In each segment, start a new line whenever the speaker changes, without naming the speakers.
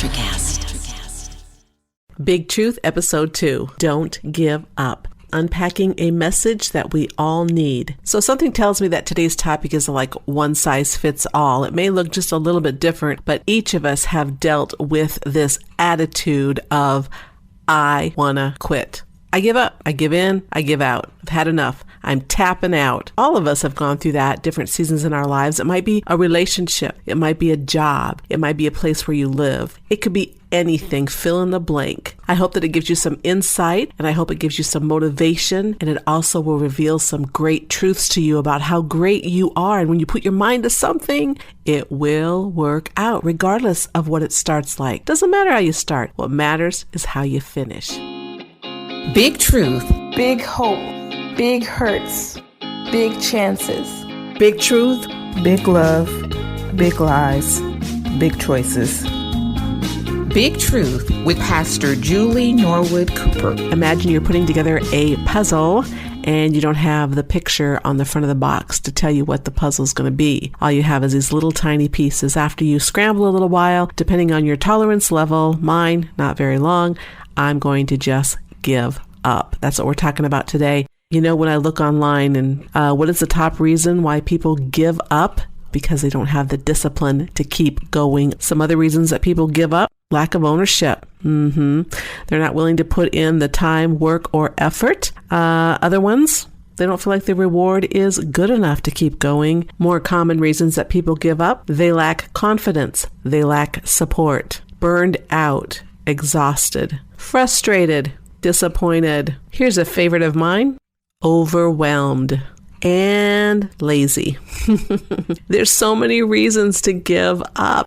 Electricast.
Big Truth, Episode 2, Don't Give Up. Unpacking a message that we all need. So something tells me that today's topic is like one size fits all. It may look just a little bit different, but each of us have dealt with this attitude of, I wanna quit. I give up. I give in. I give out. I've had enough. I'm tapping out. All of us have gone through that, different seasons in our lives. It might be a relationship. It might be a job. It might be a place where you live. It could be anything. Fill in the blank. I hope that it gives you some insight, and I hope it gives you some motivation, and it also will reveal some great truths to you about how great you are. And when you put your mind to something, it will work out, regardless of what it starts like. Doesn't matter how you start. What matters is how you finish.
Big truth.
Big hope. Big hurts. Big chances.
Big truth.
Big love. Big lies. Big choices.
Big Truth with Pastor Julie Norwood Cooper.
Imagine you're putting together a puzzle and you don't have the picture on the front of the box to tell you what the puzzle is going to be. All you have is these little tiny pieces. After you scramble a little while, depending on your tolerance level, mine, not very long, I'm going to just give up. That's what we're talking about today. You know, when I look online and what is the top reason why people give up? Because they don't have the discipline to keep going. Some other reasons that people give up: lack of ownership. They're not willing to put in the time, work, or effort. Other ones, they don't feel like the reward is good enough to keep going. More common reasons that people give up: they lack confidence, they lack support, burned out, exhausted, frustrated, disappointed. Here's a favorite of mine: overwhelmed and lazy. There's so many reasons to give up,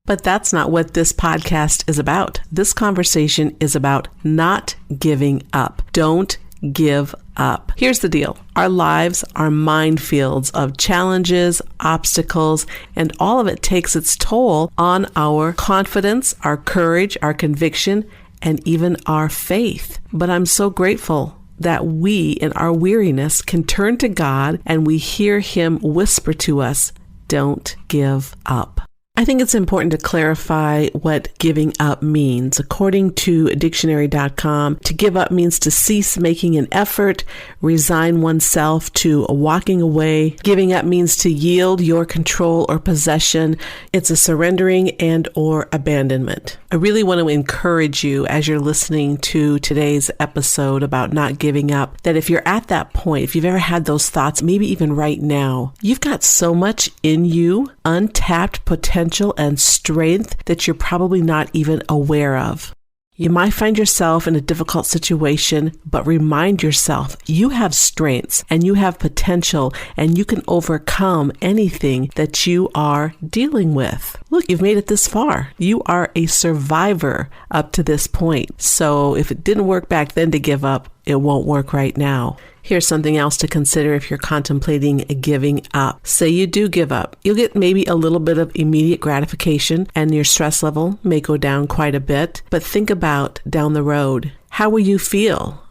but that's not what this podcast is about. This conversation is about not giving up. Don't give up. Here's the deal. Our lives are minefields of challenges, obstacles, and all of it takes its toll on our confidence, our courage, our conviction, and even our faith. But I'm so grateful that we, in our weariness, can turn to God and we hear Him whisper to us, don't give up. I think it's important to clarify what giving up means. According to dictionary.com, to give up means to cease making an effort, resign oneself to walking away. Giving up means to yield your control or possession. It's a surrendering and or abandonment. I really want to encourage you as you're listening to today's episode about not giving up, that if you're at that point, if you've ever had those thoughts, maybe even right now, you've got so much in you, untapped potential and strength that you're probably not even aware of. You might find yourself in a difficult situation, but remind yourself you have strengths and you have potential and you can overcome anything that you are dealing with. Look, you've made it this far. You are a survivor up to this point. So if it didn't work back then to give up, it won't work right now. Here's something else to consider if you're contemplating giving up. Say you do give up. You'll get maybe a little bit of immediate gratification and your stress level may go down quite a bit. But think about down the road. How will you feel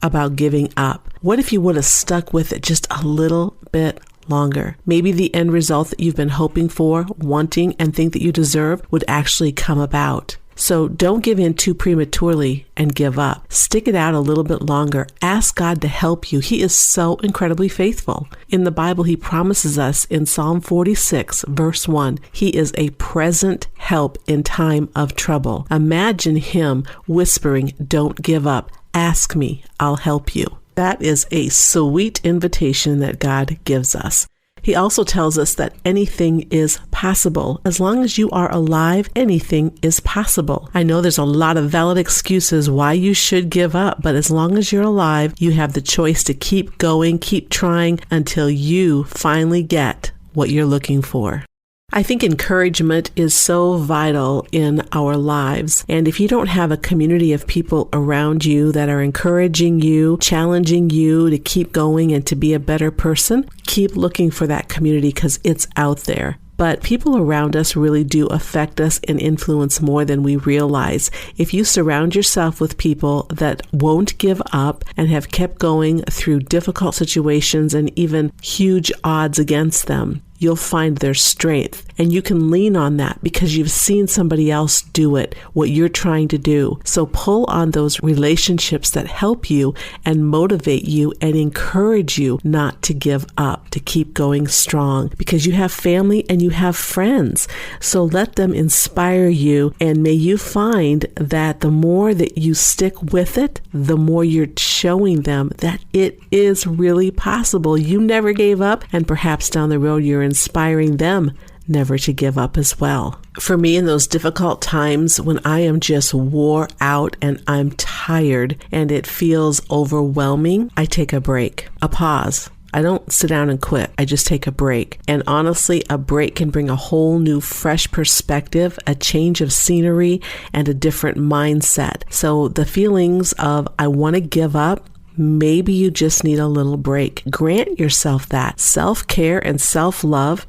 about giving up? What if you would have stuck with it just a little bit longer? Maybe the end result that you've been hoping for, wanting, and think that you deserve would actually come about. So don't give in too prematurely and give up. Stick it out a little bit longer. Ask God to help you. He is so incredibly faithful. In the Bible, He promises us in Psalm 46, verse 1, He is a present help in time of trouble. Imagine Him whispering, don't give up. Ask me, I'll help you. That is a sweet invitation that God gives us. He also tells us that anything is possible. As long as you are alive, anything is possible. I know there's a lot of valid excuses why you should give up, but as long as you're alive, you have the choice to keep going, keep trying until you finally get what you're looking for. I think encouragement is so vital in our lives. And if you don't have a community of people around you that are encouraging you, challenging you to keep going and to be a better person, keep looking for that community because it's out there. But people around us really do affect us and influence more than we realize. If you surround yourself with people that won't give up and have kept going through difficult situations and even huge odds against them, you'll find their strength. And you can lean on that because you've seen somebody else do it, what you're trying to do. So pull on those relationships that help you and motivate you and encourage you not to give up, to keep going strong, because you have family and you have friends. So let them inspire you, and may you find that the more that you stick with it, the more you're showing them that it is really possible. You never gave up, and perhaps down the road you're inspiring them never to give up as well. For me, in those difficult times when I am just wore out and I'm tired and it feels overwhelming, I take a break, a pause. I don't sit down and quit. I just take a break. And honestly, a break can bring a whole new, fresh perspective, a change of scenery, and a different mindset. So the feelings of I want to give up, maybe you just need a little break. Grant yourself that. Self-care and self-love,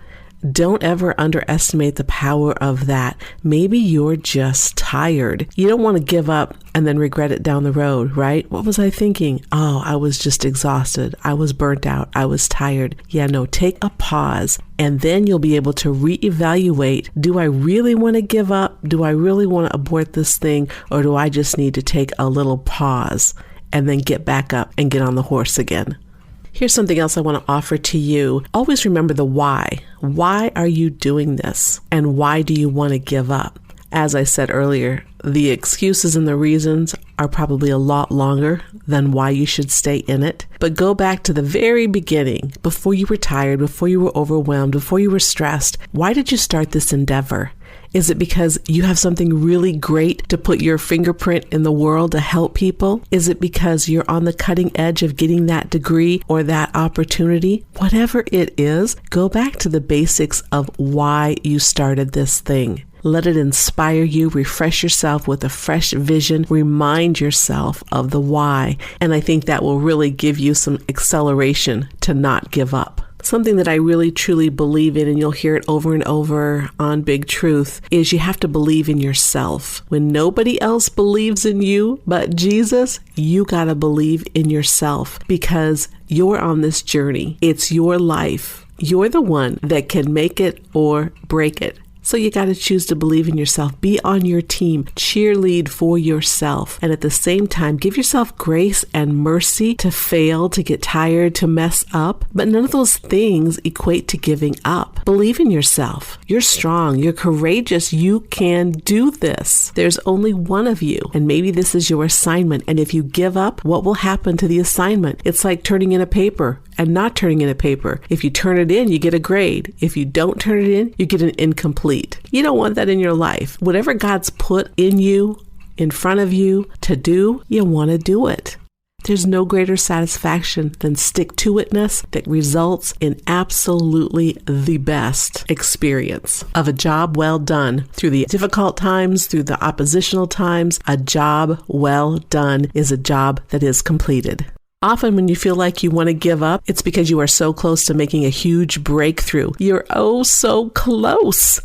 don't ever underestimate the power of that. Maybe you're just tired. You don't want to give up and then regret it down the road, right? What was I thinking? Oh, I was just exhausted. I was burnt out. I was tired. Yeah, no, take a pause, and then you'll be able to reevaluate. Do I really want to give up? Do I really want to abort this thing? Or do I just need to take a little pause and then get back up and get on the horse again? Here's something else I want to offer to you. Always remember the why. Why are you doing this? And why do you want to give up? As I said earlier, the excuses and the reasons are probably a lot longer than why you should stay in it. But go back to the very beginning, before you were tired, before you were overwhelmed, before you were stressed. Why did you start this endeavor? Is it because you have something really great to put your fingerprint in the world to help people? Is it because you're on the cutting edge of getting that degree or that opportunity? Whatever it is, go back to the basics of why you started this thing. Let it inspire you, refresh yourself with a fresh vision, remind yourself of the why, and I think that will really give you some acceleration to not give up. Something that I really truly believe in, and you'll hear it over and over on Big Truth, is you have to believe in yourself. When nobody else believes in you but Jesus, you gotta believe in yourself, because you're on this journey. It's your life. You're the one that can make it or break it. So you got to choose to believe in yourself. Be on your team. Cheerlead for yourself. And at the same time, give yourself grace and mercy to fail, to get tired, to mess up. But none of those things equate to giving up. Believe in yourself. You're strong. You're courageous. You can do this. There's only one of you. And maybe this is your assignment. And if you give up, what will happen to the assignment? It's like turning in a paper and not turning in a paper. If you turn it in, you get a grade. If you don't turn it in, you get an incomplete. You don't want that in your life. Whatever God's put in you, in front of you to do, you want to do it. There's no greater satisfaction than stick-to-itness that results in absolutely the best experience of a job well done. Through the difficult times, through the oppositional times, a job well done is a job that is completed. Often when you feel like you want to give up, it's because you are so close to making a huge breakthrough. You're oh so close.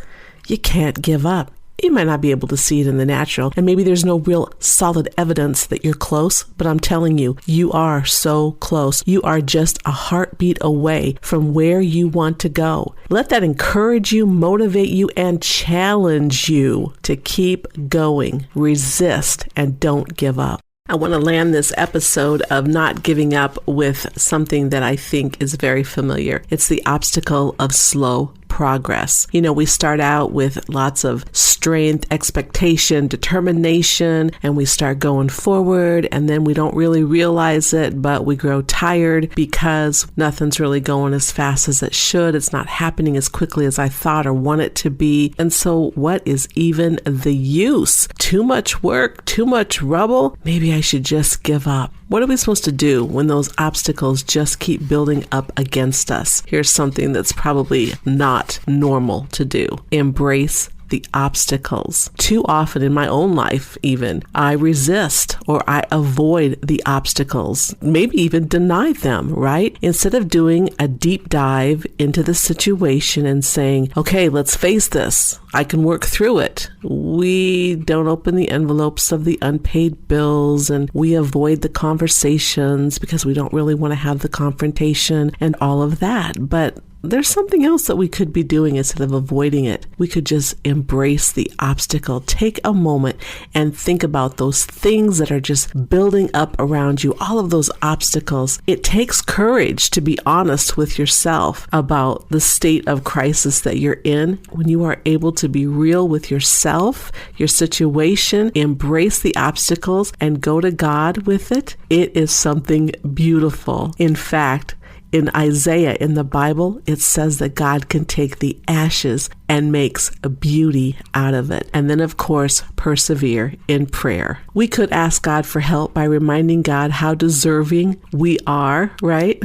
You can't give up. You might not be able to see it in the natural, and maybe there's no real solid evidence that you're close, but I'm telling you, you are so close. You are just a heartbeat away from where you want to go. Let that encourage you, motivate you, and challenge you to keep going. Resist and don't give up. I want to land this episode of not giving up with something that I think is very familiar. It's the obstacle of slow progress. You know, we start out with lots of strength, expectation, determination, and we start going forward, and then we don't really realize it, but we grow tired because nothing's really going as fast as it should. It's not happening as quickly as I thought or want it to be. And so what is even the use? Too much work, too much rubble? Maybe I should just give up. What are we supposed to do when those obstacles just keep building up against us? Here's something that's probably not normal to do. Embrace the obstacles. Too often in my own life, even, I resist or I avoid the obstacles, maybe even deny them, right? Instead of doing a deep dive into the situation and saying, okay, let's face this. I can work through it. We don't open the envelopes of the unpaid bills, and we avoid the conversations because we don't really want to have the confrontation and all of that. But there's something else that we could be doing instead of avoiding it. We could just embrace the obstacle. Take a moment and think about those things that are just building up around you, all of those obstacles. It takes courage to be honest with yourself about the state of crisis that you're in. When you are able to be real with yourself, your situation, embrace the obstacles, and go to God with it, it is something beautiful. In fact, in Isaiah, in the Bible, it says that God can take the ashes and makes a beauty out of it. And then, of course, persevere in prayer. We could ask God for help by reminding God how deserving we are, right?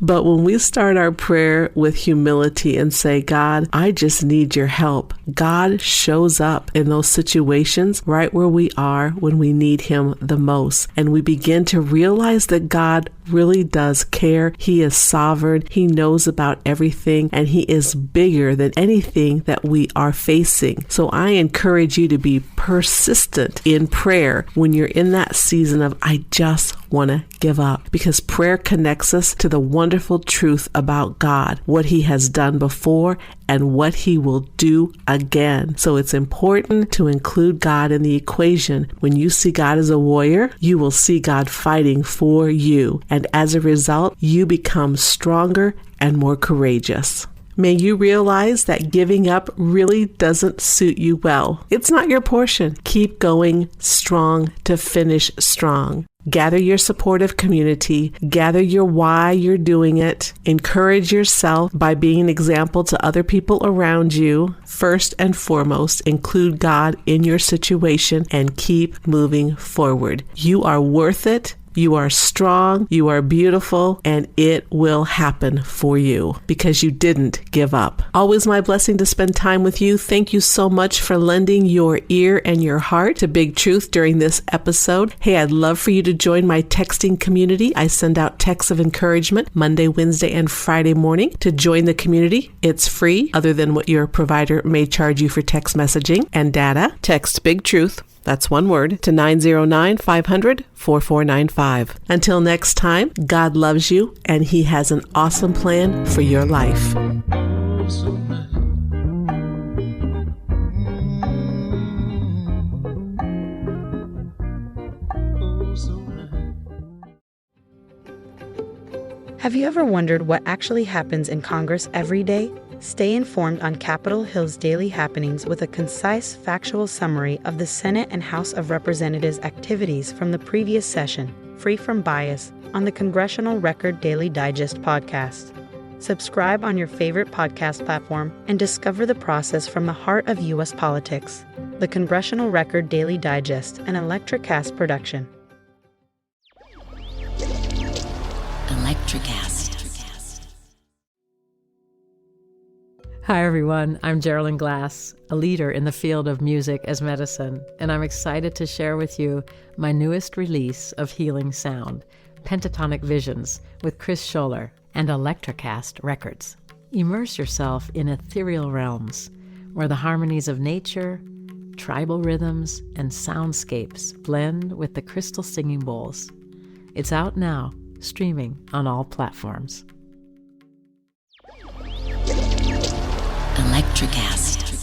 But when we start our prayer with humility and say, God, I just need your help, God shows up in those situations right where we are when we need him the most. And we begin to realize that God really does care. He is sovereign. He knows about everything, and he is bigger than anything that we are facing. So I encourage you to be persistent in prayer when you're in that season of, I just want to give up, because prayer connects us to the wonderful truth about God, what he has done before and what he will do again. So it's important to include God in the equation. When you see God as a warrior, you will see God fighting for you. And as a result, you become stronger and more courageous. May you realize that giving up really doesn't suit you well. It's not your portion. Keep going strong to finish strong. Gather your supportive community. Gather your why you're doing it. Encourage yourself by being an example to other people around you. First and foremost, include God in your situation and keep moving forward. You are worth it. You are strong, you are beautiful, and it will happen for you because you didn't give up. Always my blessing to spend time with you. Thank you so much for lending your ear and your heart to Big Truth during this episode. Hey, I'd love for you to join my texting community. I send out texts of encouragement Monday, Wednesday, and Friday morning. To join the community, it's free, other than what your provider may charge you for text messaging and data. Text Big Truth, that's one word, to 909-500-4495. Until next time, God loves you and he has an awesome plan for your life.
Have you ever wondered what actually happens in Congress every day? Stay informed on Capitol Hill's daily happenings with a concise, factual summary of the Senate and House of Representatives' activities from the previous session, free from bias, on the Congressional Record Daily Digest podcast. Subscribe on your favorite podcast platform and discover the process from the heart of U.S. politics. The Congressional Record Daily Digest, an Electricast production.
Electricast.
Hi everyone, I'm Geraldine Glass, a leader in the field of music as medicine, and I'm excited to share with you my newest release of healing sound, Pentatonic Visions, with Chris Scholler and Electricast Records. Immerse yourself in ethereal realms where the harmonies of nature, tribal rhythms, and soundscapes blend with the crystal singing bowls. It's out now, streaming on all platforms.
Electricast.